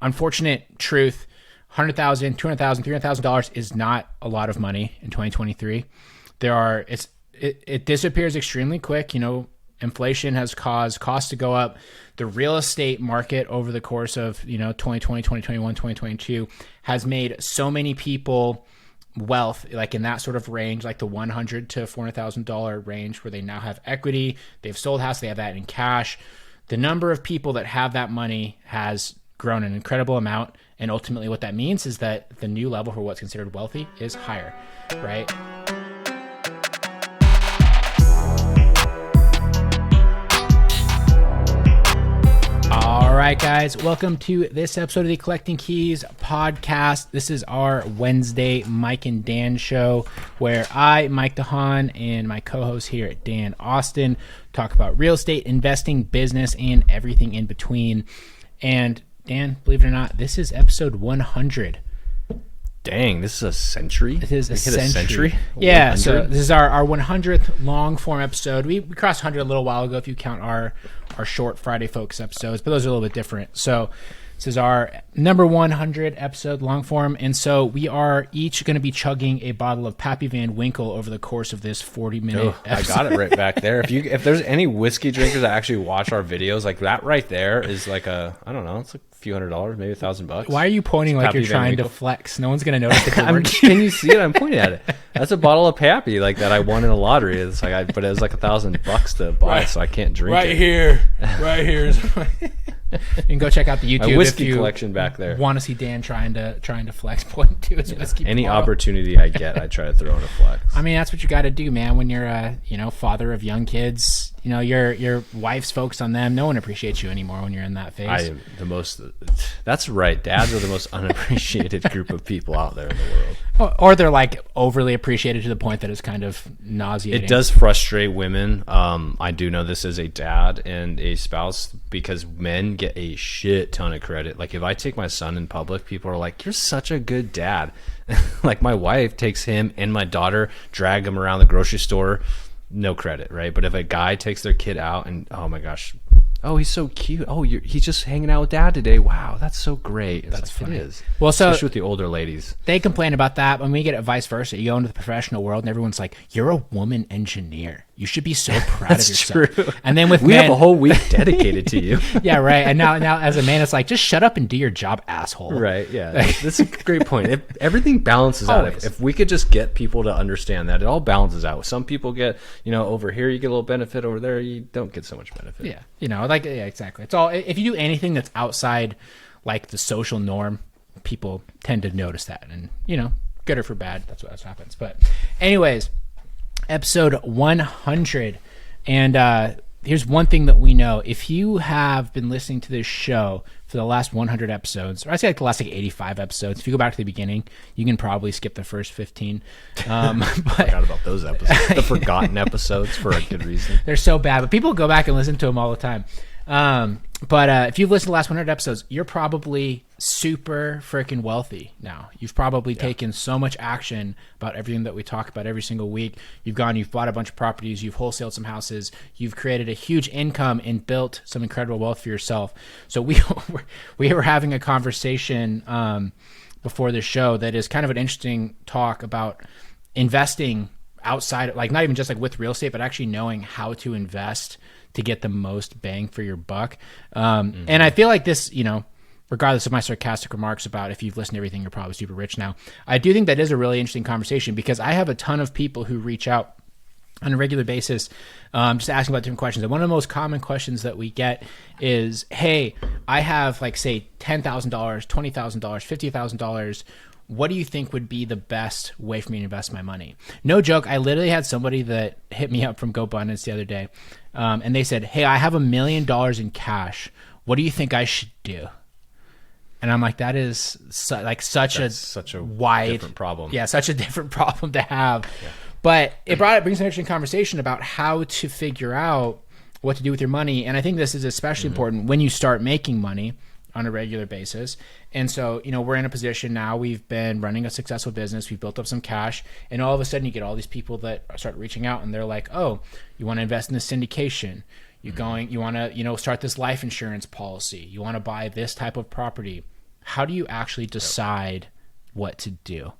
unfortunate truth, $100,000, $200,000, $300,000 is not a lot of money in 2023. It disappears extremely quick. Inflation has caused costs to go up. The real estate market over the course of 2020, 2021, 2022 has made so many people wealth, like in that sort of range, like the $100,000 to $400,000 range, where they now have equity, they've sold house, they have that in cash. The number of people that have that money has grown an incredible amount, and ultimately what that means is that the new level for what's considered wealthy is higher, right? All right, guys, welcome to this episode of the Collecting Keys podcast. This is our Wednesday Mike and Dan show, where I, Mike DeHaan, and my co-host here, Dan Austin, talk about real estate, investing, business, and everything in between. And Dan, believe it or not, this is episode 100. Dang, this is a century? It is a century? Yeah, 100? So this is our 100th long-form episode. We crossed 100 a little while ago if you count our short Friday Focus episodes, but those are a little bit different. So this is our number 100 episode long-form, and so we are each going to be chugging a bottle of Pappy Van Winkle over the course of this 40-minute episode. I got it right back there. If there's any whiskey drinkers that actually watch our videos, like that right there is like it's like a few $100, maybe $1,000. Why are you pointing like you're trying to flex? No one's going to notice that you're working. Can you see it? I'm pointing at it. That's a bottle of Pappy like that I won in a lottery. It's like but it was like $1,000 to buy, so I can't drink it. Right here. You can go check out the YouTube. My whiskey collection back there. Want to see Dan trying to flex point to his whiskey? Any opportunity I get, I try to throw in a flex. I mean, that's what you got to do, man. When you're a father of young kids, your wife's focused on them. No one appreciates you anymore when you're in that phase. I am the most. That's right. Dads are the most unappreciated group of people out there in the world. Or they're like overly appreciated to the point that it's kind of nauseating. It does frustrate women. I do know this as a dad and a spouse, because men get a shit ton of credit. Like if I take my son in public, people are like, "You're such a good dad." Like my wife takes him and my daughter, drag him around the grocery store, no credit, right? But if a guy takes their kid out and, oh my gosh, oh, he's so cute. Oh, he's just hanging out with dad today. Wow, that's so great. That's funny. It is. Well, so especially with the older ladies. They complain about that. When we get it vice versa, you go into the professional world and everyone's like, "You're a woman engineer. You should be so proud of yourself." True. And then with we have a whole week dedicated to you. Yeah, right. And now as a man, it's like, just shut up and do your job, asshole. Right. Yeah. That's a great point. Everything balances out. If we could just get people to understand that, it all balances out. Some people get, over here you get a little benefit, over there you don't get so much benefit. Yeah. Yeah, exactly. It's all, if you do anything that's outside like the social norm, people tend to notice that, and good or for bad, that's what happens. But anyways, episode 100, and here's one thing that we know: if you have been listening to this show for the last 100 episodes, or I'd say like the last 85 episodes, if you go back to the beginning, you can probably skip the first 15. But I forgot about those episodes, the forgotten episodes, for a good reason. They're so bad, but people go back and listen to them all the time. But if you've listened to the last 100 episodes, you're probably super freaking wealthy now. You've probably taken so much action about everything that we talk about every single week. You've bought a bunch of properties, you've wholesaled some houses, you've created a huge income and built some incredible wealth for yourself. So we were having a conversation before the show that is kind of an interesting talk about investing outside, like not even just like with real estate, but actually knowing how to invest to get the most bang for your buck. And I feel like this, regardless of my sarcastic remarks about if you've listened to everything, you're probably super rich now, I do think that is a really interesting conversation, because I have a ton of people who reach out on a regular basis, just asking about different questions. And one of the most common questions that we get is, "Hey, I have like say $10,000, $20,000, $50,000. What do you think would be the best way for me to invest my money?" No joke. I literally had somebody that hit me up from GoBundance the other day. And they said, "Hey, I have $1 million in cash. What do you think I should do?" And I'm like, that is such a wide different problem. Yeah, such a different problem to have. Yeah. But it brings an interesting conversation about how to figure out what to do with your money. And I think this is especially important when you start making money on a regular basis. And so, we're in a position now, we've been running a successful business, we've built up some cash, and all of a sudden you get all these people that start reaching out and they're like, "Oh, you want to invest in this syndication? You want to, start this life insurance policy. You want to buy this type of property." how do you actually decide what to do?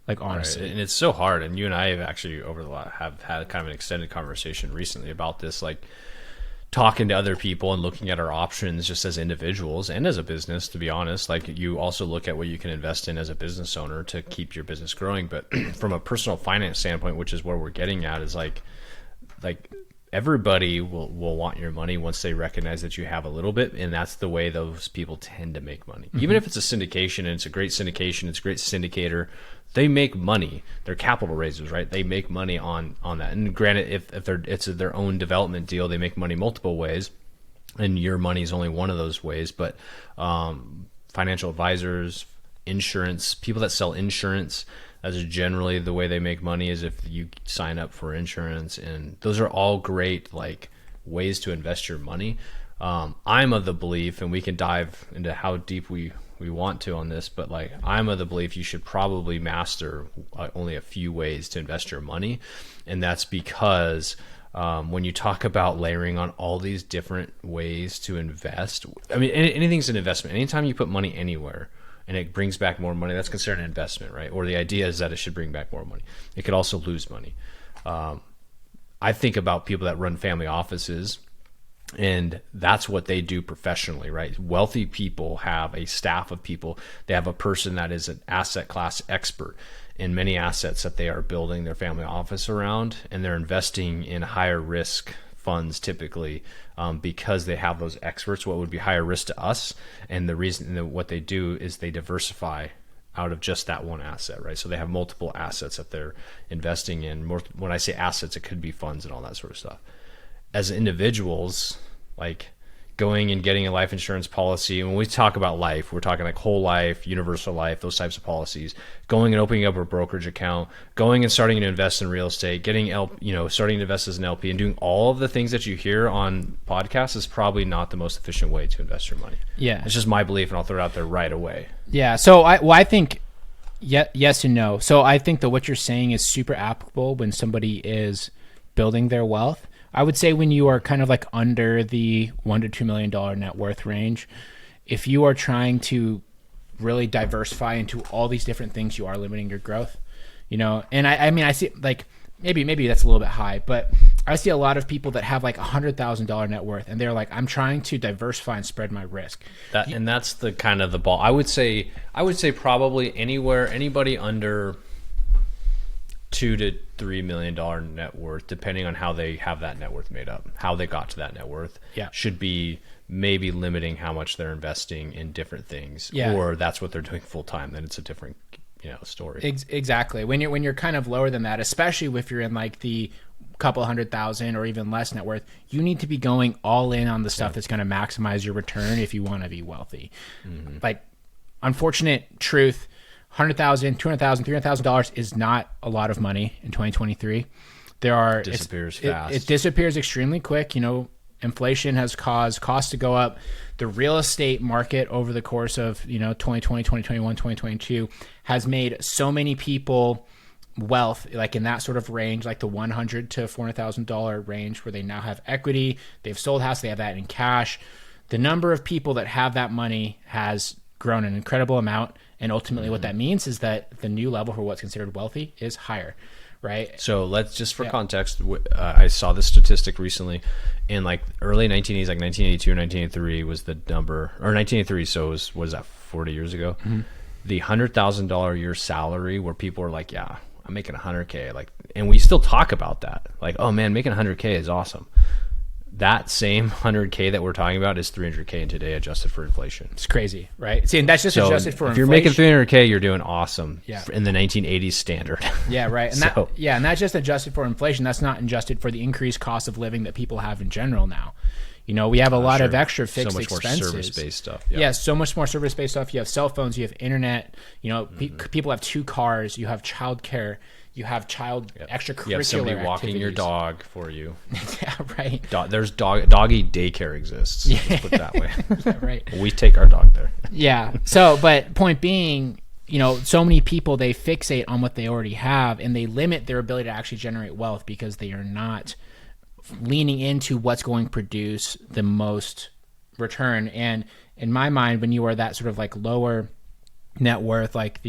Like, honestly. Right. And it's so hard. And you and I have actually have had kind of an extended conversation recently about this, like talking to other people and looking at our options just as individuals and as a business, to be honest. Like, you also look at what you can invest in as a business owner to keep your business growing. But from a personal finance standpoint, which is where we're getting at, is like everybody will want your money once they recognize that you have a little bit, and that's the way those people tend to make money. Even if it's a syndication and it's a great syndication, it's a great syndicator, they make money. They're capital raisers, right? They make money on that. And granted, if it's their own development deal, they make money multiple ways, and your money is only one of those ways. But financial advisors, insurance, people that sell insurance, that's generally the way they make money, is if you sign up for insurance. And those are all great like ways to invest your money. I'm of the belief, and we can dive into how deep we want to on this, but like, I'm of the belief you should probably master only a few ways to invest your money. And that's because when you talk about layering on all these different ways to invest, I mean, anything's an investment. Anytime you put money anywhere and it brings back more money, that's considered an investment, right? Or the idea is that it should bring back more money. It could also lose money. I think about people that run family offices, and that's what they do professionally, right? Wealthy people have a staff of people. They have a person that is an asset class expert in many assets that they are building their family office around, and they're investing in higher risk funds typically because they have those experts, what would be higher risk to us. And the reason that what they do is they diversify out of just that one asset, right? So they have multiple assets that they're investing in. When I say assets, it could be funds and all that sort of stuff. As individuals, like going and getting a life insurance policy, and when we talk about life, we're talking like whole life, universal life, those types of policies, going and opening up a brokerage account, going and starting to invest in real estate, getting starting to invest as an LP, and doing all of the things that you hear on podcasts is probably not the most efficient way to invest your money. Yeah. It's just my belief, and I'll throw it out there right away. Yeah. So I think yes and no. So I think that what you're saying is super applicable when somebody is building their wealth. I would say when you are kind of like under the $1 to $2 million net worth range, if you are trying to really diversify into all these different things, you are limiting your growth, And I mean, I see like maybe that's a little bit high, but I see a lot of people that have like $100,000 net worth, and they're like, I'm trying to diversify and spread my risk. And that's the kind of the ball. I would say probably anybody under $2 to $3 million net worth, depending on how they have that net worth made up, how they got to that net worth, should be maybe limiting how much they're investing in different things, or that's what they're doing full time. Then it's a different, story. Exactly. When you're kind of lower than that, especially if you're in like the couple 100,000 or even less net worth, you need to be going all in on the stuff that's going to maximize your return if you want to be wealthy. Mm-hmm. Like, unfortunate truth. $100,000, $200,000, $300,000 is not a lot of money in 2023. Disappears fast. It disappears extremely quick. Inflation has caused costs to go up. The real estate market over the course of 2020, 2021, 2022 has made so many people wealth, like in that sort of range, like the $100,000 to $400,000 range, where they now have equity. They've sold house. They have that in cash. The number of people that have that money has grown an incredible amount. And ultimately what that means is that the new level for what's considered wealthy is higher, right? So let's just for context, I saw this statistic recently in like early 1980s, like 1982 or 1983 was the number, or 1983. So what is that, 40 years ago? Mm-hmm. The $100,000 a year salary, where people are like, yeah, I'm making $100K. Like, and we still talk about that. Like, oh man, making $100K is awesome. That same $100K that we're talking about is $300K in today, adjusted for inflation. It's crazy, right? See, and that's just adjusted for inflation. If you're making $300K, you're doing awesome in the 1980s standard. Yeah, right. And and that's just adjusted for inflation. That's not adjusted for the increased cost of living that people have in general now. We have a lot of extra fixed expenses. So much more service-based stuff. Yeah, so much more service-based stuff. You have cell phones, you have internet. People have 2 cars. You have childcare. You have extracurricular You have somebody activities. walking your dog for you. Yeah, right. There's doggy daycare exists. Yeah. Let's put it that way. Yeah, right. We take our dog there. Yeah. But point being, so many people, they fixate on what they already have, and they limit their ability to actually generate wealth because they are not leaning into what's going to produce the most return. And in my mind, when you are that sort of like lower net worth, like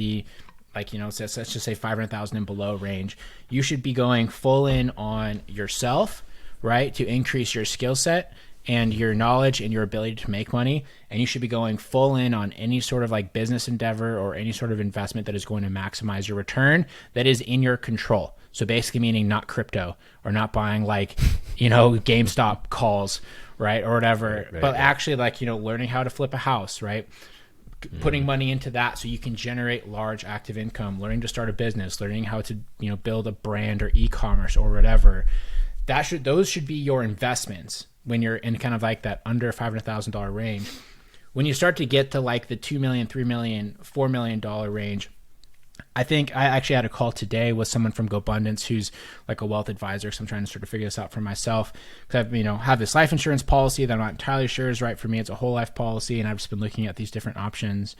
let's just say 500,000 and below range, you should be going full in on yourself, right? To increase your skill set and your knowledge and your ability to make money. And you should be going full in on any sort of like business endeavor or any sort of investment that is going to maximize your return that is in your control. So basically meaning not crypto or not buying like, GameStop calls, right? Or whatever, but actually like, learning how to flip a house, right? Putting money into that so you can generate large active income, learning to start a business, learning how to, build a brand or e-commerce or whatever. Those should be your investments when you're in kind of like that under $500,000 range. When you start to get to like the $2 million, $3 million, $4 million range, I think I actually had a call today with someone from GoBundance who's like a wealth advisor. So I'm trying to sort of figure this out for myself because I have this life insurance policy that I'm not entirely sure is right for me. It's a whole life policy. And I've just been looking at these different options.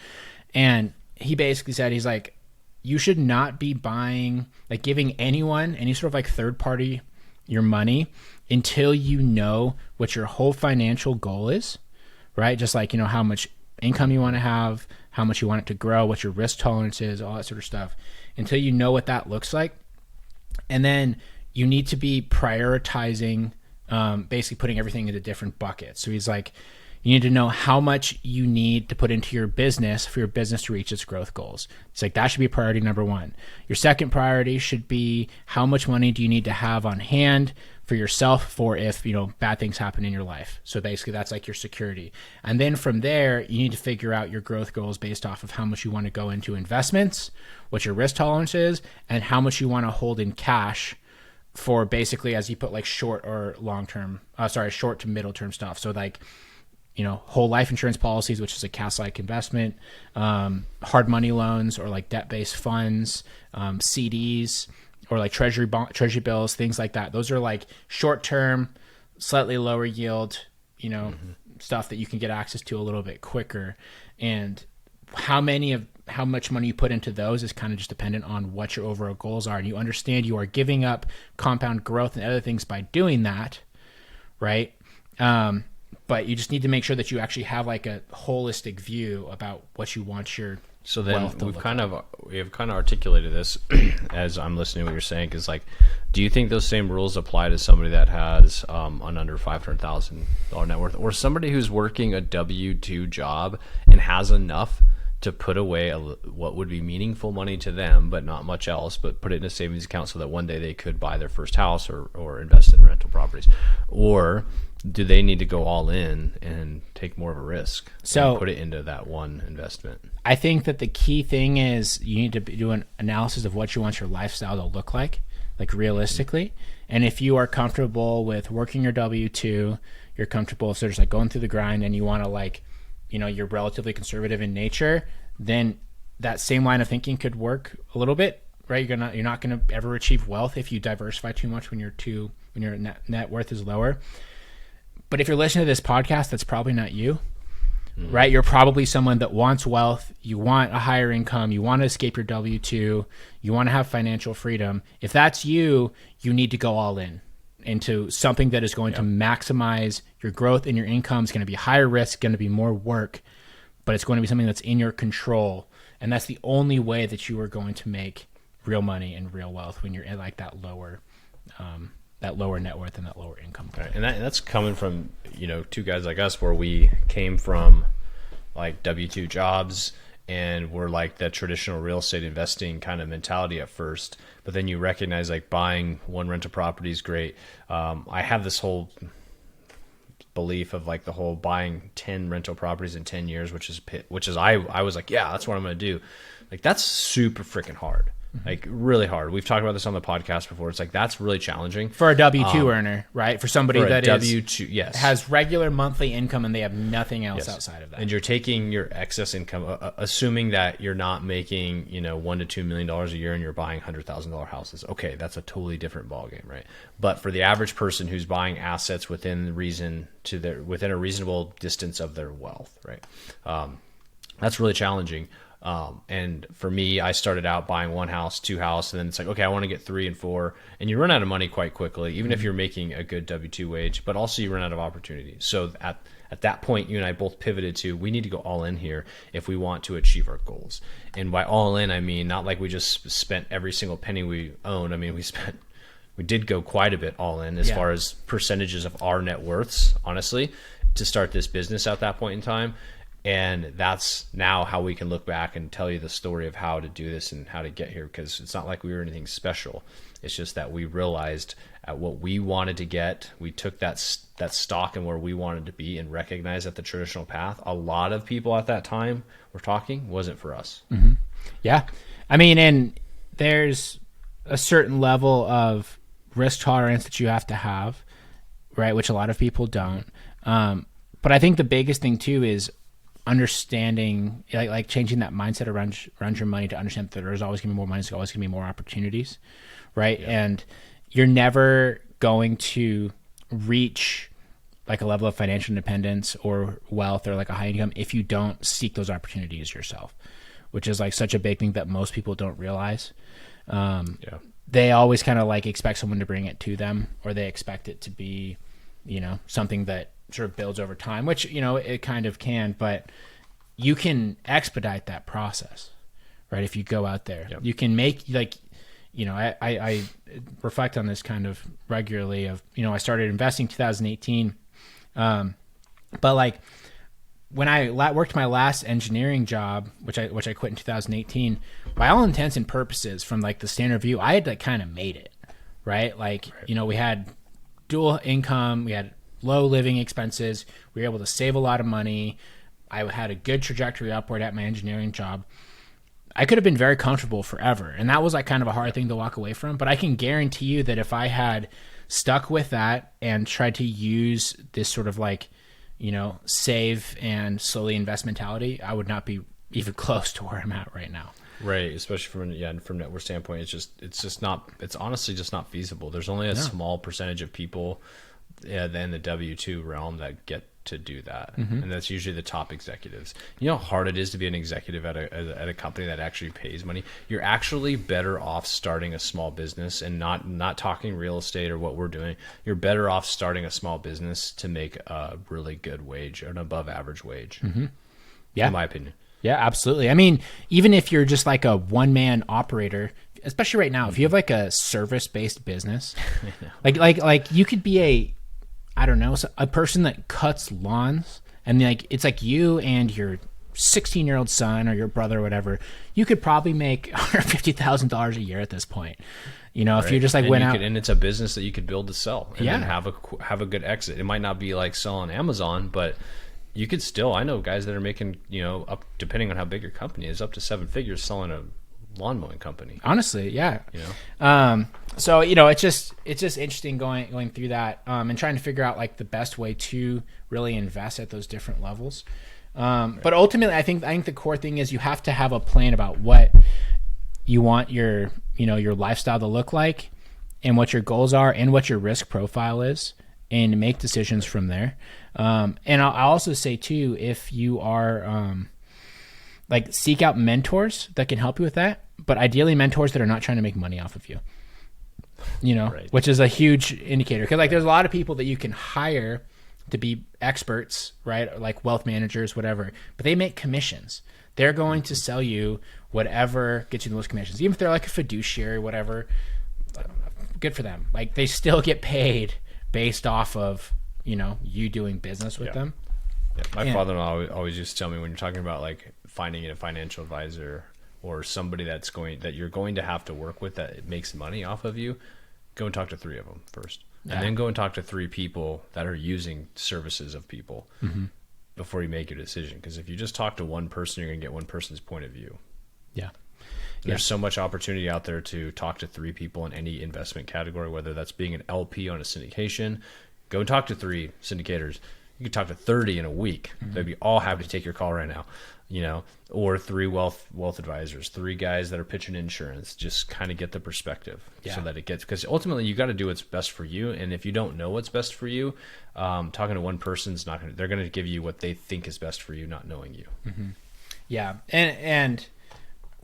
And he basically said, he's like, you should not be buying, like giving anyone, any sort of like third party your money until you know what your whole financial goal is, right? Just like, how much income you want to have, how much you want it to grow, what your risk tolerance is, all that sort of stuff, until you know what that looks like. And then you need to be prioritizing, basically putting everything into different buckets. So he's like, you need to know how much you need to put into your business for your business to reach its growth goals. It's like, that should be priority number one. Your second priority should be how much money do you need to have on hand for yourself for if, bad things happen in your life. So basically that's like your security. And then from there, you need to figure out your growth goals based off of how much you want to go into investments, what your risk tolerance is, and how much you want to hold in cash for basically, as you put like short to middle term stuff. So like, whole life insurance policies, which is a cash-like investment, hard money loans or like debt-based funds, CDs, or like treasury bills, things like that. Those are like short-term, slightly lower yield, stuff that you can get access to a little bit quicker. And how much money you put into those is kind of just dependent on what your overall goals are. And you understand you are giving up compound growth and other things by doing that, right? But you just need to make sure that you actually have like a holistic view about what you want your So then wealth to we look have kind of articulated this as I'm listening to what you're saying. Because like, do you think those same rules apply to somebody that has an under $500,000 net worth, or somebody who's working a W-2 job and has enough to put away what would be meaningful money to them, but not much else, but put it in a savings account so that one day they could buy their first house or invest in rental properties? Or do they need to go all in and take more of a risk and put it into that one investment? I think that the key thing is you need to do an analysis of what you want your lifestyle to look like realistically. And if you are comfortable with working your W-2, you're comfortable, so just like going through the grind, and you want to like, you're relatively conservative in nature, then that same line of thinking could work a little bit, right? You're not going to ever achieve wealth if you diversify too much when your net worth is lower. But if you're listening to this podcast, that's probably not you, right? You're probably someone that wants wealth. You want a higher income. You want to escape your W-2. You want to have financial freedom. If that's you, you need to go all in into something that is going to maximize your growth and your income. Is going to be higher risk, going to be more work, but it's going to be something that's in your control. And that's the only way that you are going to make real money and real wealth when you're in like that lower net worth and that lower income. Right. And that's coming from, two guys like us, where we came from like W-2 jobs and we're like that traditional real estate investing kind of mentality at first, but then you recognize like buying one rental property is great. I have this whole belief of like the whole buying 10 rental properties in 10 years, which is I was like, yeah, that's what I'm going to do. Like, that's super freaking hard. Like, really hard. We've talked about this on the podcast before. It's like, that's really challenging for a W-2 earner, right? For somebody that W-2, yes, has regular monthly income and they have nothing else outside of that. And you're taking your excess income, assuming that you're not making, $1 to $2 million a year and you're buying $100,000 houses. Okay, that's a totally different ballgame, right? But for the average person who's buying assets within a reasonable distance of their wealth, right? That's really challenging. And for me, I started out buying one house, two house, and then it's like, okay, I want to get 3 and 4, and you run out of money quite quickly, even if you're making a good W-2 wage, but also you run out of opportunity. So at that point, you and I both pivoted to, we need to go all in here if we want to achieve our goals. And by all in, I mean, not like we just spent every single penny we own. I mean, we did go quite a bit all in as far as percentages of our net worths, honestly, to start this business at that point in time. And that's now how we can look back and tell you the story of how to do this and how to get here, because it's not like we were anything special. It's just that we realized at what we wanted to get, we took that stock and where we wanted to be, and recognized that the traditional path, a lot of people at that time were talking, wasn't for us. Mm-hmm. Yeah. I mean, and there's a certain level of risk tolerance that you have to have, right? Which a lot of people don't. But I think the biggest thing too is understanding, like changing that mindset around your money, to understand that there's always going to be more money, there's always going to be more opportunities, right? Yeah. And you're never going to reach like a level of financial independence or wealth or like a high income if you don't seek those opportunities yourself, which is like such a big thing that most people don't realize. They always kind of like expect someone to bring it to them, or they expect it to be, something that sort of builds over time, which, it kind of can, but you can expedite that process, right? If you go out there, you can make I reflect on this kind of regularly of, I started investing 2018. But like when I worked my last engineering job, which I quit in 2018, by all intents and purposes, from like the standard view, I had like kind of made it, right? Like, we had dual income, we had low living expenses, we were able to save a lot of money. I had a good trajectory upward at my engineering job. I could have been very comfortable forever. And that was like kind of a hard thing to walk away from. But I can guarantee you that if I had stuck with that and tried to use this sort of like, save and slowly invest mentality, I would not be even close to where I'm at right now. Right. Especially from network standpoint, it's honestly just not feasible. There's only a small percentage of people in the W-2 realm that get to do that. Mm-hmm. And that's usually the top executives. You know how hard it is to be an executive at a company that actually pays money? You're actually better off starting a small business and not talking real estate or what we're doing. You're better off starting a small business to make a really good wage, or an above average wage. Mm-hmm. Yeah. In my opinion. Yeah, absolutely. I mean, even if you're just like a one-man operator, especially right now, if you have like a service-based business, like you could be a person that cuts lawns, and like it's like you and your 16-year-old son or your brother or whatever, you could probably make $150,000 a year at this point. If you just like and it's a business that you could build to sell and then have a good exit. It might not be like selling Amazon, but you could still, I know guys that are making, up, depending on how big your company is, up to 7 figures selling a lawn mowing company. Honestly, yeah. So it's just interesting going through that and trying to figure out like the best way to really invest at those different levels. But ultimately, I think the core thing is you have to have a plan about what you want your lifestyle to look like, and what your goals are, and what your risk profile is, and make decisions from there. And I'll also say too, if you are like, seek out mentors that can help you with that, but ideally mentors that are not trying to make money off of you, right. Which is a huge indicator. Cause like there's a lot of people that you can hire to be experts, right? Like wealth managers, whatever, but they make commissions. They're going to sell you whatever gets you the most commissions. Even if they're like a fiduciary, whatever, good for them. Like they still get paid based off of, you doing business with them. Yeah. My father-in-law always used to tell me, when you're talking about like finding a financial advisor or somebody that you're going to have to work with that makes money off of you, go and talk to 3 of them first. Yeah. And then go and talk to 3 people that are using services of people before you make your decision. Because if you just talk to one person, you're going to get one person's point of view. Yeah. There's so much opportunity out there to talk to 3 people in any investment category, whether that's being an LP on a syndication. Go and talk to 3 syndicators. You could talk to 30 in a week. They'd be all happy to take your call right now, or 3 wealth advisors, 3 guys that are pitching insurance. Just kind of get the perspective so that it gets, because ultimately you got to do what's best for you. And if you don't know what's best for you, talking to one person's they're going to give you what they think is best for you, not knowing you. Mm-hmm. Yeah. And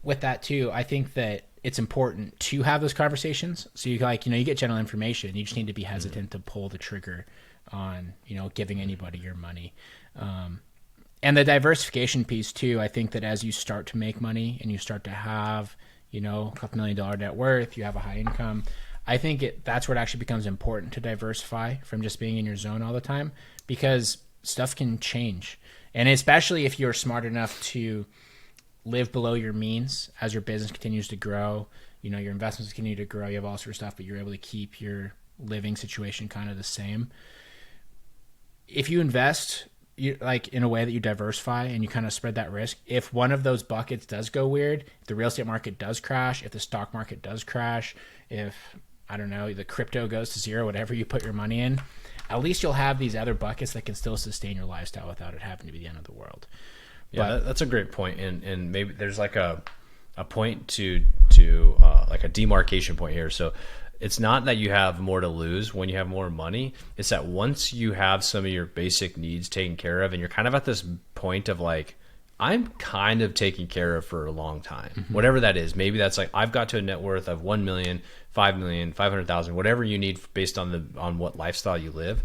with that too, I think that it's important to have those conversations. So you you get general information. You just need to be hesitant to pull the trigger on, giving anybody your money. And the diversification piece too, I think that as you start to make money and you start to have, a couple $1 million net worth, you have a high income, I think that's where it actually becomes important to diversify from just being in your zone all the time, because stuff can change. And especially if you're smart enough to live below your means as your business continues to grow, your investments continue to grow, you have all sorts of stuff, but you're able to keep your living situation kind of the same. If you invest in a way that you diversify and you kind of spread that risk, if one of those buckets does go weird, if the real estate market does crash, if the stock market does crash, if, I don't know, the crypto goes to zero, whatever you put your money in, at least you'll have these other buckets that can still sustain your lifestyle without it having to be the end of the world. Yeah, that's a great point. And maybe there's like a point to like a demarcation point here. So it's not that you have more to lose when you have more money. It's that once you have some of your basic needs taken care of and you're kind of at this point of like, I'm kind of taken care of for a long time, whatever that is. Maybe that's like, I've got to a net worth of 1 million, 5 million, 500,000, whatever you need based on what lifestyle you live.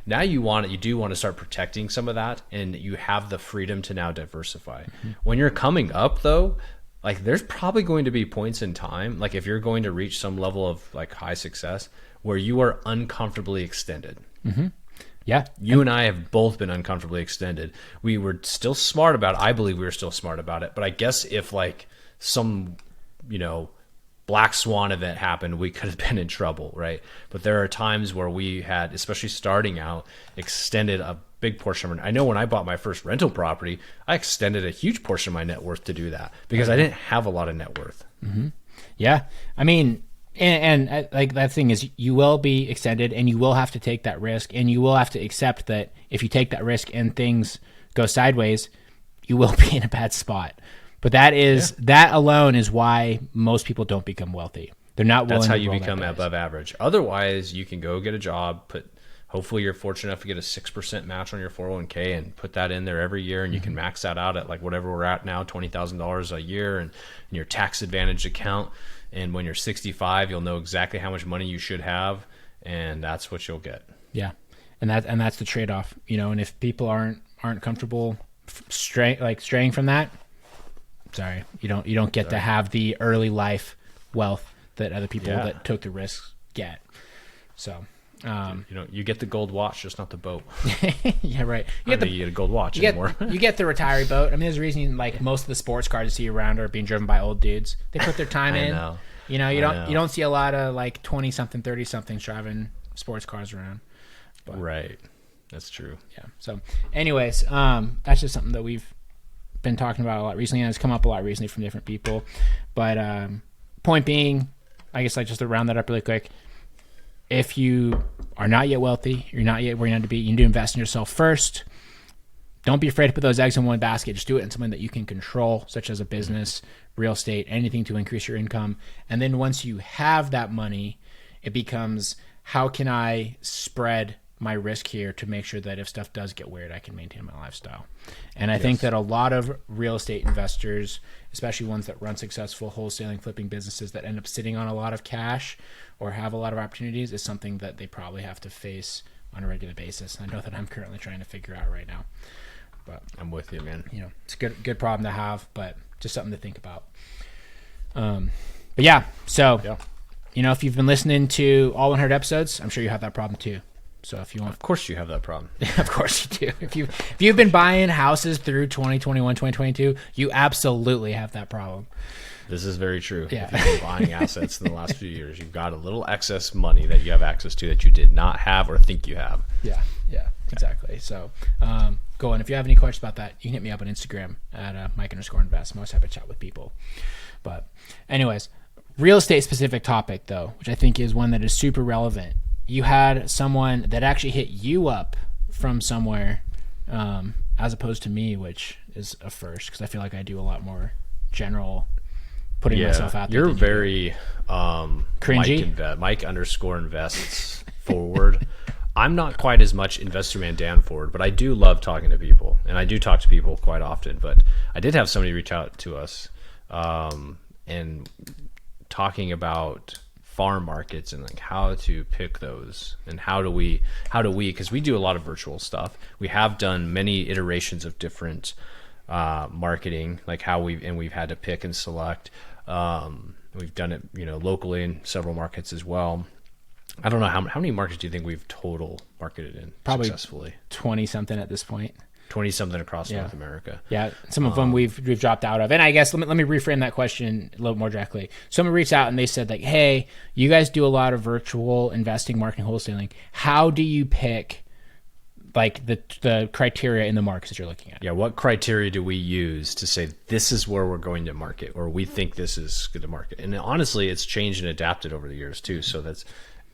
Now you do want to start protecting some of that, and you have the freedom to now diversify. When you're coming up though, like there's probably going to be points in time, like if you're going to reach some level of like high success where you are uncomfortably extended. Yeah. You and I have both been uncomfortably extended. We were still smart about it. I believe we were still smart about it. But I guess if like some, black swan event happened, we could have been in trouble, right? But there are times where we had, especially starting out, extended a big portion of it. I know when I bought my first rental property, I extended a huge portion of my net worth to do that because I didn't have a lot of net worth. Yeah. I mean, and like that thing is you will be extended and you will have to take that risk, and you will have to accept that if you take that risk and things go sideways, you will be in a bad spot. But that alone is why most people don't become wealthy. They're not willing. That's how to you roll become that dice. above average. Otherwise, you can go get a job, hopefully you're fortunate enough to get a 6% match on your 401k and put that in there every year, and you can max that out at like whatever we're at now, $20,000 a year, and in your tax advantage account. And when you're 65, you'll know exactly how much money you should have, and that's what you'll get. Yeah, and that's the trade-off, And if people aren't comfortable straying from that, sorry, you don't get to have the early life wealth that other people that took the risks get. So, you get the gold watch, just not the boat. Yeah, right. You get a gold watch anymore. You get the retiree boat. I mean, there's a reason most of the sports cars you see around are being driven by old dudes. They put their time in. Know. You don't see a lot of 20-something, 30-somethings driving sports cars around. But, right. That's true. Yeah. So, anyways, that's just something that we've been talking about a lot recently, and it's come up a lot recently from different people. But point being, I guess just to round that up really quick, if you are not yet wealthy, you're not yet where you need to be, you need to invest in yourself first. Don't be afraid to put those eggs in one basket. Just do it in something that you can control, such as a business, real estate, anything to increase your income. And then once you have that money, it becomes, how can I spread my risk here to make sure that if stuff does get weird, I can maintain my lifestyle. And I think that a lot of real estate investors, especially ones that run successful wholesaling, flipping businesses that end up sitting on a lot of cash or have a lot of opportunities, is something that they probably have to face on a regular basis. I know that I'm currently trying to figure out right now. But I'm with you, man. It's a good problem to have, but just something to think about. But yeah, so if you've been listening to all 100 episodes, I'm sure you have that problem too. So if you want, of course you have that problem. Of course you do. If you've been buying houses through 2021, 2022, you absolutely have that problem. This is very true. Yeah. If you've been buying assets in the last few years, you've got a little excess money that you have access to that you did not have or think you have. Yeah, exactly. So go on. If you have any questions about that, you can hit me up on Instagram at Mike_invest. I'm always happy to chat with people. But anyways, real estate specific topic though, which I think is one that is super relevant. You had someone that actually hit you up from somewhere, as opposed to me, which is a first, because I feel like I do a lot more general putting myself out there. You're very cringy. Mike_invests forward. I'm not quite as much investor man Dan forward, but I do love talking to people, and I do talk to people quite often. But I did have somebody reach out to us and talking about farm markets and like how to pick those and how do we, because we do a lot of virtual stuff. We have done many iterations of different marketing, like we've had to pick and select. We've done it, locally in several markets as well. I don't know how many markets do you think we've total marketed in Probably successfully? 20 something at this point. 20 something across North America. Yeah, some of them we've dropped out of. And I guess let me reframe that question a little more directly. Someone reached out and they said like, "Hey, you guys do a lot of virtual investing, marketing, wholesaling. How do you pick like the criteria in the markets that you're looking at?" Yeah, what criteria do we use to say this is where we're going to market, or we think this is good to market? And honestly, it's changed and adapted over the years too. So that's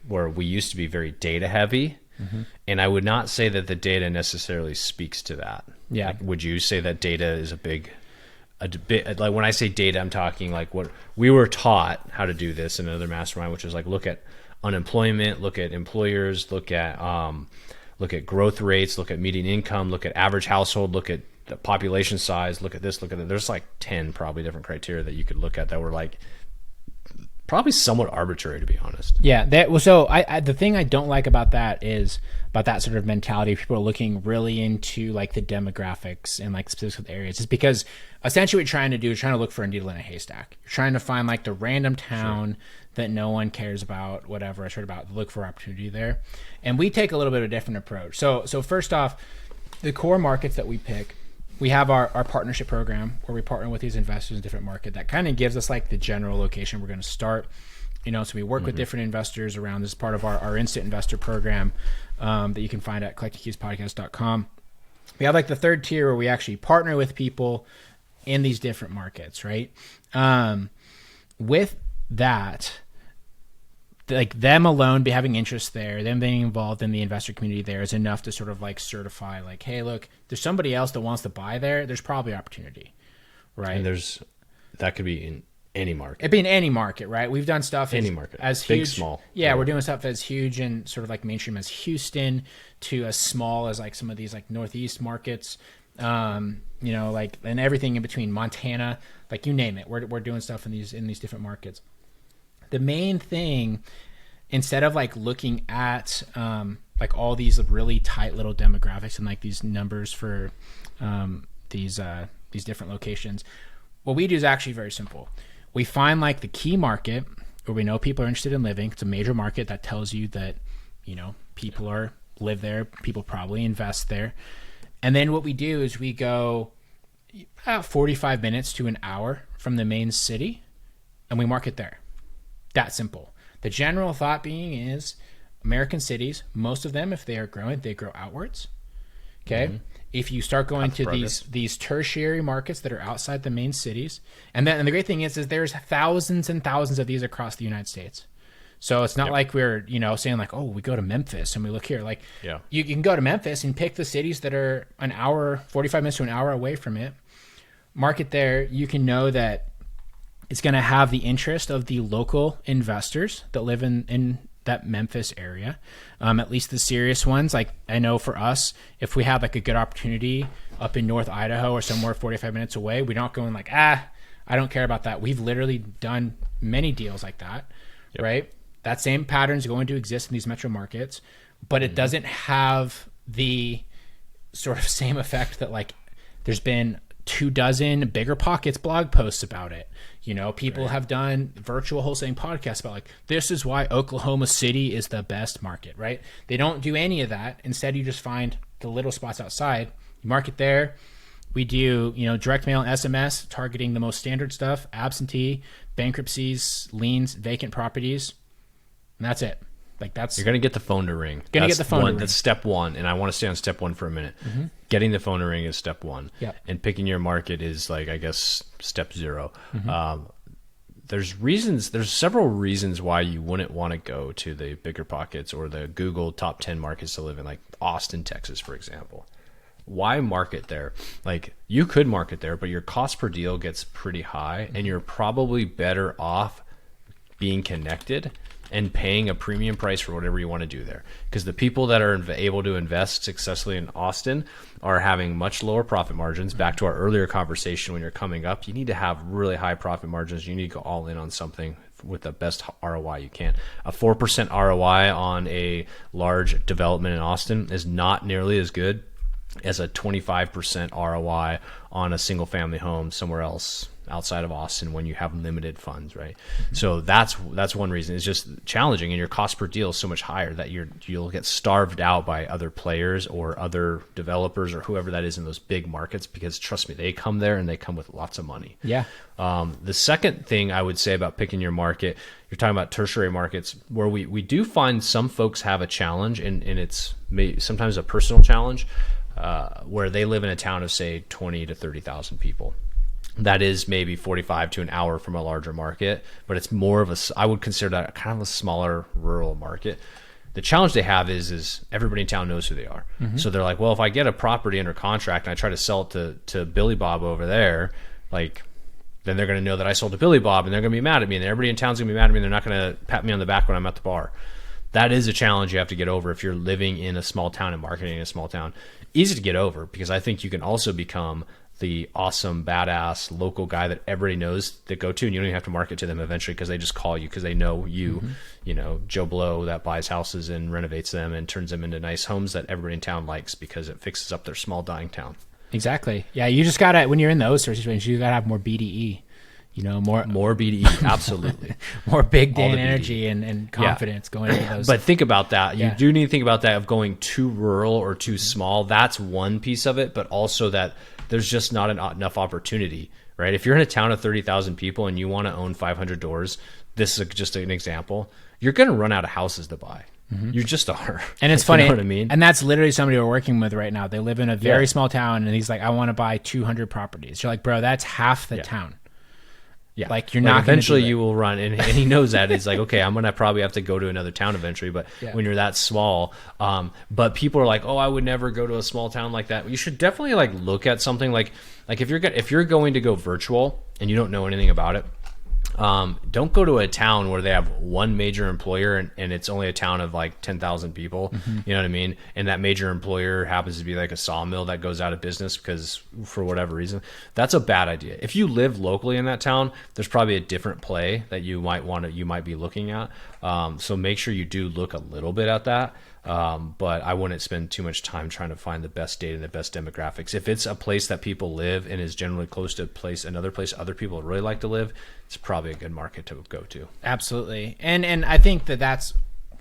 where we used to be very data heavy. Mm-hmm. And I would not say that the data necessarily speaks to that. Yeah. Like, would you say that data is a bit, like when I say data, I'm talking like what we were taught how to do this in another mastermind, which is like look at unemployment, look at employers, look at growth rates, look at median income, look at average household, look at the population size, look at this, look at that. There's like 10 probably different criteria that you could look at that were like probably somewhat arbitrary, to be honest. Yeah. The thing I don't like about that is about that sort of mentality. People are looking really into like the demographics and like specific areas. It's because essentially what you're trying to do is trying to look for a needle in a haystack. You're trying to find like the random town that no one cares about, whatever I heard about, look for opportunity there. And we take a little bit of a different approach. So first off, the core markets that we pick, we have our partnership program where we partner with these investors in different market that kind of gives us like the general location we're going to start. So we work with different investors around this part of our instant investor program that you can find at collectingkeyspodcast.com. We have like the third tier where we actually partner with people in these different markets, right? With that, like them alone be having interest there, them being involved in the investor community there is enough to sort of like certify like, hey, look, there's somebody else that wants to buy there. There's probably opportunity, right? And that could be in any market. It'd be in any market, right? We've done stuff any market, as big, huge, small. Yeah, we're doing stuff as huge and sort of like mainstream as Houston to as small as like some of these like Northeast markets, like and everything in between, Montana, like you name it. We're doing stuff in these different markets. The main thing, instead of like looking at like all these really tight little demographics and like these numbers for these different locations, what we do is actually very simple. We find like the key market where we know people are interested in living. It's a major market that tells you that people live there, people probably invest there. And then what we do is we go about 45 minutes to an hour from the main city and we market there. That simple. The general thought being is American cities, most of them, if they are growing, they grow outwards. Okay. Mm-hmm. If you start going to these tertiary markets that are outside the main cities, and the great thing is there's thousands and thousands of these across the United States. So it's not like we're, saying like, oh, we go to Memphis and we look here. Like you can go to Memphis and pick the cities that are an hour, 45 minutes to an hour away from it, market there. You can know that it's going to have the interest of the local investors that live in that Memphis area, at least the serious ones. Like I know for us, if we have like a good opportunity up in North Idaho or somewhere 45 minutes away, we don't go in like, I don't care about that. We've literally done many deals like that, right? That same pattern is going to exist in these metro markets, but it doesn't have the sort of same effect that like there's been 24 bigger pockets blog posts about it. People have done virtual wholesaling podcasts about like, this is why Oklahoma City is the best market, right? They don't do any of that. Instead, you just find the little spots outside, you market there. We do, direct mail and SMS targeting the most standard stuff, absentee, bankruptcies, liens, vacant properties. And that's it. Like you're going to get the phone to ring. That's step one. And I want to stay on step one for a minute. Mm-hmm. Getting the phone to ring is step one. Yep. And picking your market is like, I guess, step zero. Mm-hmm. There's several reasons why you wouldn't want to go to the bigger pockets or the Google top 10 markets to live in, like Austin, Texas, for example. Why market there? Like you could market there, but your cost per deal gets pretty high and you're probably better off being connected and paying a premium price for whatever you want to do there. Because the people that are able to invest successfully in Austin are having much lower profit margins. Back to our earlier conversation, when you're coming up, you need to have really high profit margins. You need to go all in on something with the best ROI you can. A 4% ROI on a large development in Austin is not nearly as good as a 25% ROI on a single family home somewhere else outside of Austin when you have limited funds, right? So that's one reason. It's just challenging, and your cost per deal is so much higher that you'll get starved out by other players or other developers or whoever that is in those big markets, because trust me, they come there and they come with lots of money. Yeah. The second thing I would say about picking your market, you're talking about tertiary markets, where we do find some folks have a challenge, and it's sometimes a personal challenge, where they live in a town of, say, 20 to 30,000 people. That is maybe 45 to an hour from a larger market, but it's more of I would consider that kind of a smaller rural market. The challenge they have is everybody in town knows who they are. So they're like, well, if I get a property under contract and I try to sell it to Billy Bob over there, like, then they're going to know that I sold to Billy Bob, and they're going to be mad at me, and everybody in town's going to be mad at me, and they're not going to pat me on the back when I'm at the bar. That is a challenge you have to get over if you're living in a small town and marketing in a small town. Easy to get over, because I think you can also become the awesome, badass local guy that everybody knows that go to, and you don't even have to market to them eventually, because they just call you because they know you, you know, Joe Blow that buys houses and renovates them and turns them into nice homes that everybody in town likes because it fixes up their small dying town. Exactly. Yeah, you just gotta, when you're in those sort of situations, you gotta have more BDE. You know, more BDE, absolutely. More big Dan energy and confidence going into those. But think about that. You do need to think about that of going too rural or too small. That's one piece of it, but also that there's just not enough opportunity, right? If you're in a town of 30,000 people and you want to own 500 doors, this is just an example, you're going to run out of houses to buy. You just are. And it's funny. You know what I mean? And that's literally somebody we're working with right now. They live in a very small town, and he's like, I want to buy 200 properties. You're like, bro, that's half the town. Yeah. Like, you're not eventually you will run, and he knows that. It's like, okay, I'm going to probably have to go to another town eventually, but when you're that small, but people are like, oh, I would never go to a small town like that. You should definitely like look at something like if you're going to go virtual and you don't know anything about it, don't go to a town where they have one major employer and it's only a town of like 10,000 people. You know what I mean? And that major employer happens to be like a sawmill that goes out of business because for whatever reason. That's a bad idea. If you live locally in that town, there's probably a different play that you might be looking at. So make sure you do look a little bit at that. But I wouldn't spend too much time trying to find the best data and the best demographics. If it's a place that people live and is generally close to another place other people really like to live, it's probably a good market to go to. Absolutely. And I think that's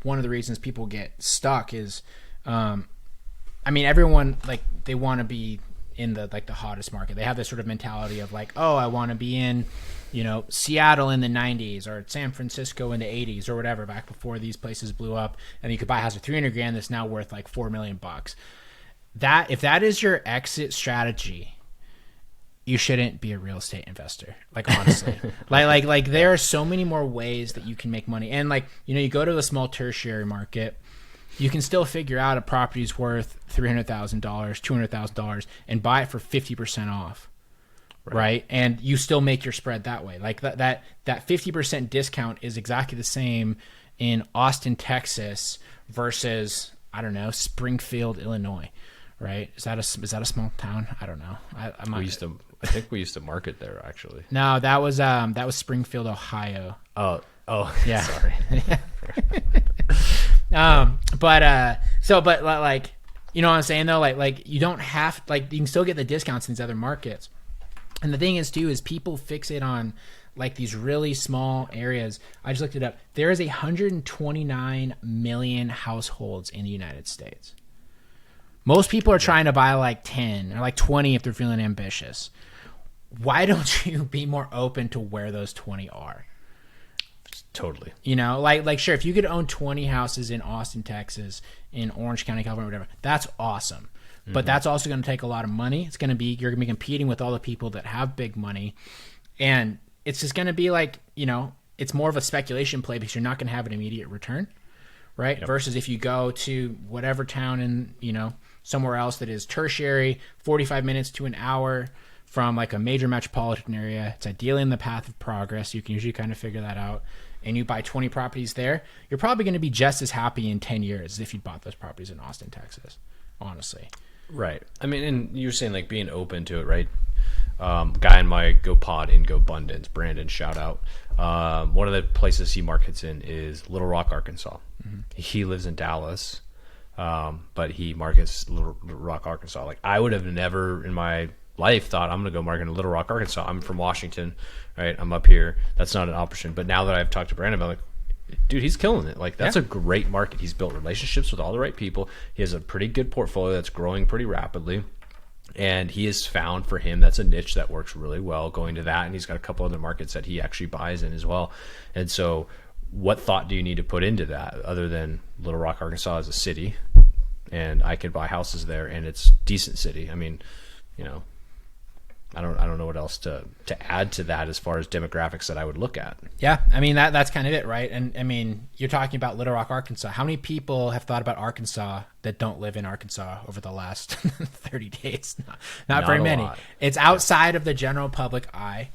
one of the reasons people get stuck is, I mean, everyone, like, they want to be in the hottest market. They have this sort of mentality of like, oh, I want to be in, you know, Seattle in the 90s or San Francisco in the 80s or whatever, back before these places blew up, and you could buy a house for $300,000 that's now worth like $4 million. That, if that is your exit strategy, you shouldn't be a real estate investor. Like, honestly, like there are so many more ways that you can make money. And like, you know, you go to a small tertiary market, you can still figure out a property's worth $300,000, $200,000 and buy it for 50% off. Right. And you still make your spread that way. Like that 50% discount is exactly the same in Austin, Texas versus, I don't know, Springfield, Illinois. Right. Is that a small town? I don't know. I think we used to market there actually. No, that was Springfield, Ohio. Oh yeah. Sorry. But like, you know what I'm saying though? Like you don't have, like, you can still get the discounts in these other markets. And the thing is too, is people fixate on like these really small areas. I just looked it up. There is 129 million households in the United States. Most people are trying to buy like 10 or like 20 if they're feeling ambitious. Why don't you be more open to where those 20 are? Totally. You know, like sure, if you could own 20 houses in Austin, Texas, in Orange County, California, whatever, that's awesome. But that's also going to take a lot of money. You're going to be competing with all the people that have big money. And it's just going to be like, you know, it's more of a speculation play because you're not going to have an immediate return, right? Yep. Versus if you go to whatever town in, you know, somewhere else that is tertiary, 45 minutes to an hour from like a major metropolitan area. It's ideally in the path of progress. You can usually kind of figure that out. And you buy 20 properties there, you're probably going to be just as happy in 10 years as if you bought those properties in Austin, Texas, honestly. Right. I mean, and you're saying like being open to it, right? Guy in my Go Pod in Go Abundance, Brandon, shout out. One of the places he markets in is Little Rock, Arkansas. Mm-hmm. He lives in Dallas, but he markets Little Rock, Arkansas. Like I would have never in my life thought I'm going to go market in Little Rock, Arkansas. I'm from Washington, right? I'm up here. That's not an option. But now that I've talked to Brandon, I'm like, dude, he's killing it. Like that's a great market. He's built relationships with all the right people. He has a pretty good portfolio that's growing pretty rapidly. And he has found for him that's a niche that works really well going to that. And he's got a couple other markets that he actually buys in as well. And so what thought do you need to put into that other than Little Rock, Arkansas is a city and I could buy houses there and it's decent city. I mean, you know, I don't know what else to add to that as far as demographics that I would look at. Yeah, I mean that's kind of it, right? And I mean, you're talking about Little Rock, Arkansas. How many people have thought about Arkansas that don't live in Arkansas over the last 30 days? Not very many. Lot. It's outside of the general public eye,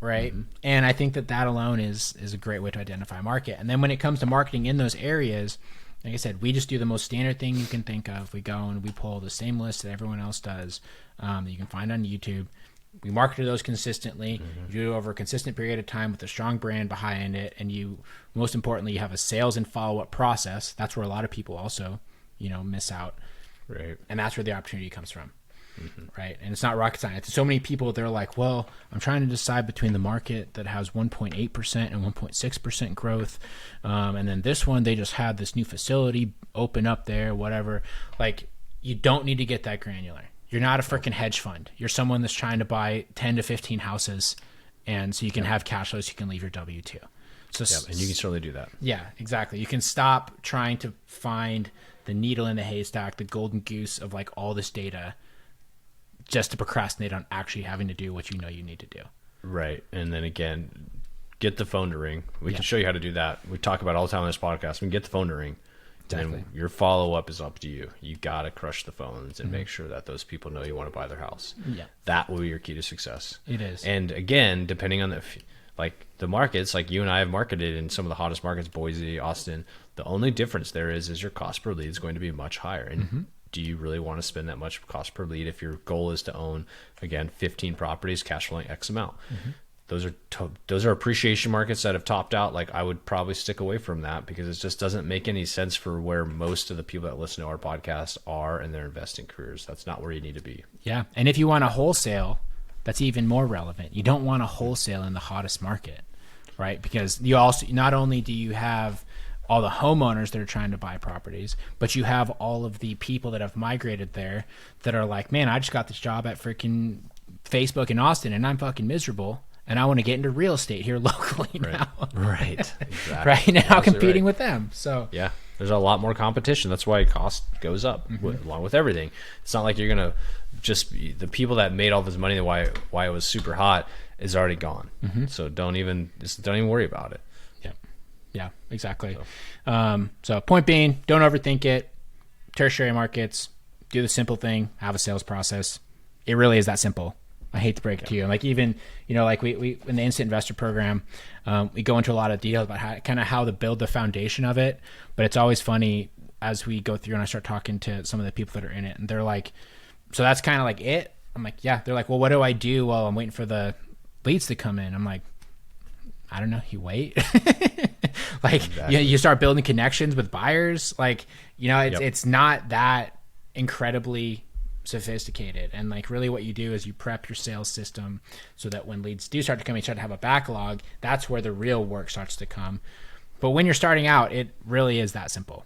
right? Mm-hmm. And I think that alone is a great way to identify a market. And then when it comes to marketing in those areas, like I said, we just do the most standard thing you can think of. We go and we pull the same list that everyone else does that you can find on YouTube. We market to those consistently. Mm-hmm. You do it over a consistent period of time with a strong brand behind it. And you, most importantly, you have a sales and follow-up process. That's where a lot of people also, miss out. Right. And that's where the opportunity comes from. Mm-hmm. Right. And it's not rocket science. So many people, they're like, well, I'm trying to decide between the market that has 1.8% and 1.6% growth. And then this one, they just had this new facility open up there, whatever. Like, you don't need to get that granular. You're not a freaking hedge fund. You're someone that's trying to buy 10 to 15 houses, and so you can have cash flows. You can leave your W-2. So, and you can certainly do that. Yeah, exactly. You can stop trying to find the needle in the haystack, the golden goose of like all this data, just to procrastinate on actually having to do what you know you need to do. Right, and then again, get the phone to ring. We can show you how to do that. We talk about it all the time on this podcast. We can get the phone to ring. Exactly. And your follow-up is up to you. You got to crush the phones and make sure that those people know you want to buy their house. Yeah. That will be your key to success. It is. And again, depending on the markets, like you and I have marketed in some of the hottest markets, Boise, Austin, the only difference there is your cost per lead is going to be much higher. And do you really want to spend that much cost per lead if your goal is to own, again, 15 properties, cash flowing X amount? Those are appreciation markets that have topped out. Like I would probably stick away from that because it just doesn't make any sense for where most of the people that listen to our podcast are in their investing careers. That's not where you need to be. Yeah. And if you want a wholesale, that's even more relevant. You don't want a wholesale in the hottest market, right? Because you also, not only do you have all the homeowners that are trying to buy properties, but you have all of the people that have migrated there that are like, man, I just got this job at freaking Facebook in Austin and I'm fucking miserable. And I want to get into real estate here locally now. Right. Exactly. Right now, competing with them. So yeah, there's a lot more competition. That's why cost goes up along with everything. It's not like you're gonna just the people that made all this money. Why it was super hot is already gone. So don't even worry about it. Yeah, exactly. So point being, don't overthink it. Tertiary markets, do the simple thing. Have a sales process. It really is that simple. I hate to break it to you. Like even, like we in the Instant Investor program, we go into a lot of detail about how to build the foundation of it. But it's always funny as we go through and I start talking to some of the people that are in it and they're like, so that's kind of like it. I'm like, yeah. They're like, well, what do I do while I'm waiting for the leads to come in? I'm like, I don't know. You wait. Like exactly. You start building connections with buyers. Like, it's not that incredibly sophisticated. And like really what you do is you prep your sales system so that when leads do start to come, you start to have a backlog. That's where the real work starts to come. But when you're starting out, it really is that simple.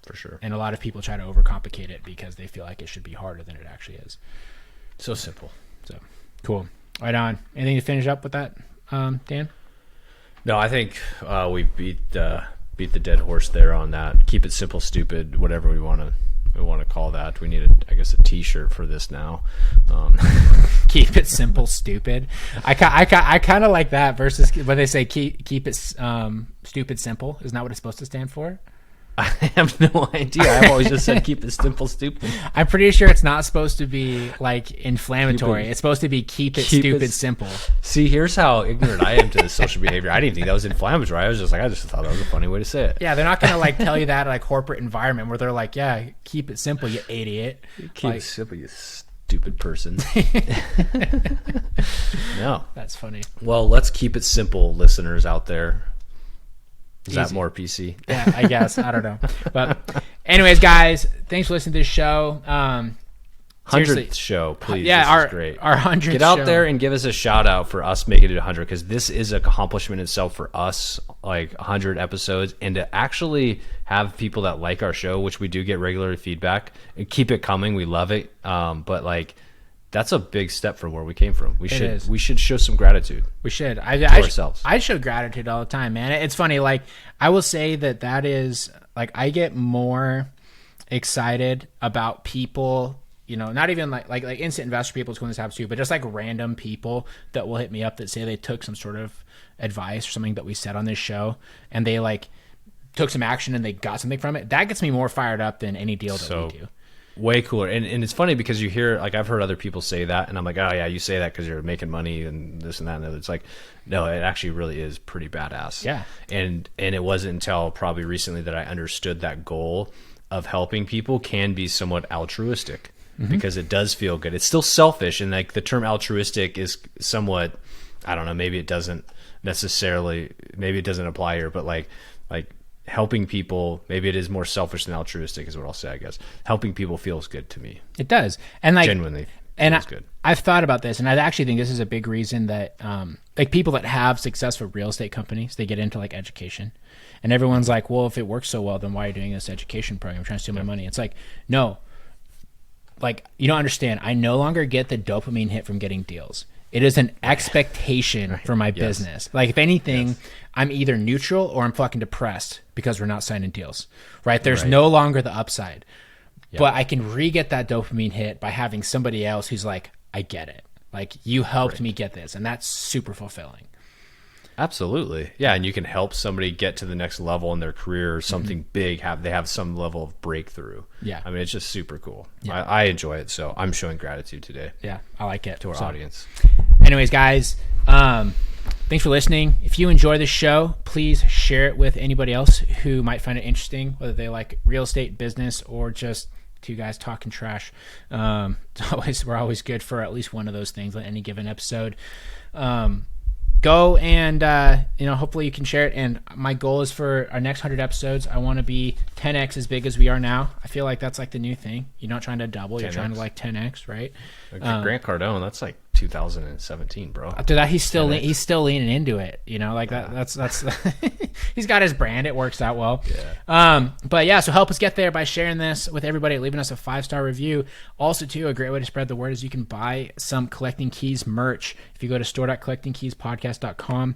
For sure. And a lot of people try to overcomplicate it because they feel like it should be harder than it actually is. So simple. So cool. Right on. Anything to finish up with that, Dan? No, I think we beat the dead horse there on that. Keep it simple, stupid, whatever we want to call that. We need a t-shirt for this now. Keep it simple, stupid. I kind of like that versus when they say keep it stupid simple. Isn't that what it's supposed to stand for? I have no idea. I've always just said keep it simple, stupid. I'm pretty sure it's not supposed to be like inflammatory. It's supposed to be keep it stupid, simple. See, here's how ignorant I am to this social behavior. I didn't think that was inflammatory. I just thought that was a funny way to say it. Yeah, they're not going to like tell you that at like corporate environment where they're like, yeah, keep it simple, you idiot. Keep it simple, you stupid person. No. That's funny. Well, let's keep it simple, listeners out there. Is that more PC? Yeah, I guess. I don't know. But anyways, guys, thanks for listening to this show. 100th show, please. Yeah, this is great. Our 100th Get out show. there and give us a shout out for us making it 100, because this is an accomplishment itself for us, like 100 episodes, and to actually have people that like our show, which we do get regular feedback, and keep it coming. We love it. But like, that's a big step from where we came from. We should show some gratitude. We should. Ourselves. I show gratitude all the time, man. It's funny. Like, I will say that is like, I get more excited about people, you know, not even like instant investor people when this happens too, but just like random people that will hit me up that say they took some sort of advice or something that we said on this show and they like took some action and they got something from it. That gets me more fired up than any deal that we do. Way cooler. And it's funny because you hear, like, I've heard other people say that and I'm like, oh yeah, you say that because you're making money and this and that and the other. It's like, no, it actually really is pretty badass. Yeah. And it wasn't until probably recently that I understood that goal of helping people can be somewhat altruistic, because it does feel good. It's still selfish, and like the term altruistic is somewhat, I don't know, maybe it doesn't apply here, but like helping people, maybe it is more selfish than altruistic is what I'll say, I guess. Helping people feels good to me. It does. And like genuinely and feels good. I've thought about this, and I actually think this is a big reason that like people that have successful real estate companies, they get into like education. And everyone's like, well, if it works so well, then why are you doing this education program? I'm trying to steal my money. It's like, no, like, you don't understand. I no longer get the dopamine hit from getting deals. It is an expectation for my business. Like, if anything, I'm either neutral or I'm fucking depressed because we're not signing deals, right? There's no longer the upside. But I can re-get that dopamine hit by having somebody else who's like, I get it. Like, you helped me get this. And that's super fulfilling. Absolutely. Yeah, and you can help somebody get to the next level in their career or something big, they have some level of breakthrough. Yeah. I mean, it's just super cool. Yeah. I enjoy it, so I'm showing gratitude today. Yeah, I like it. To our audience. Anyways, guys, thanks for listening. If you enjoy this show, please share it with anybody else who might find it interesting, whether they like real estate, business, or just two guys talking trash. We're always good for at least one of those things on any given episode. Go and, hopefully you can share it. And my goal is for our next 100 episodes, I want to be 10x as big as we are now. I feel like that's like the new thing. You're not trying to double, 10X. You're trying to like 10x, right? Grant Cardone, that's like 2017, bro. After that, he's still leaning into it, you know, like that's he's got his brand. It works out well. Yeah. But yeah, so help us get there by sharing this with everybody, leaving us a 5-star review. Also, too, a great way to spread the word is you can buy some Collecting Keys merch if you go to store.collectingkeyspodcast.com.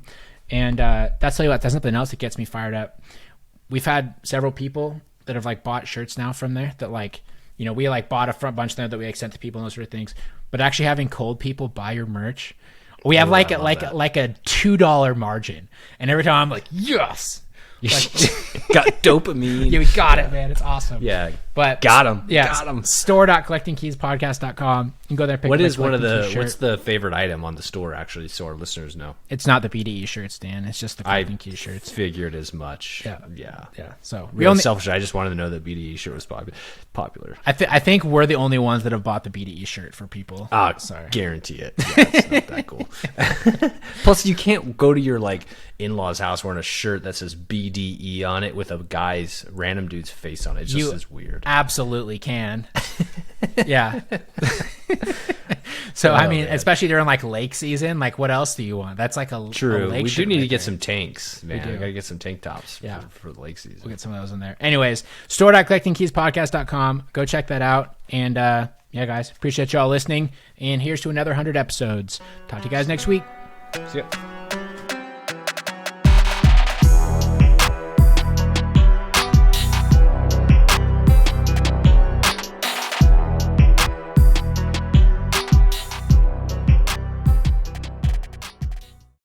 And that's tell you what, that's something else that gets me fired up. We've had several people that have like bought shirts now from there that like, you know, we like bought a front bunch there that we like sent to people and those sort of things. But actually having cold people buy your merch, we have like a $2 margin, and every time I'm like, yes, like, got dopamine. Yeah, we got it, man. It's awesome. Yeah, but got him. Yeah, got him. Store.collectingkeyspodcast.com. You can go there. Pick what up is one of the? What's the favorite item on the store? Actually, so our listeners know. It's not the BDE shirts, Dan. It's just the Collecting Keys shirts. Figured as much. Yeah. So real selfish. I just wanted to know that BDE shirt was popular. I think we're the only ones that have bought the BDE shirt for people. Sorry, guarantee it. Yeah, it's not that cool. Plus, you can't go to your like in-laws' house wearing a shirt that says BDE on it with a guy's random dude's face on it. It just is weird. Absolutely can. Yeah. So I mean, man. Especially during like lake season, like what else do you want? That's like a lake. We do need to get some tanks, man. We gotta get some tank tops for the lake season. We'll get some of those in there. Anyways, store.collectingkeyspodcast.com. Go check that out. And yeah, guys, appreciate y'all listening. And here's to another 100 episodes. Talk to you guys next week. See ya.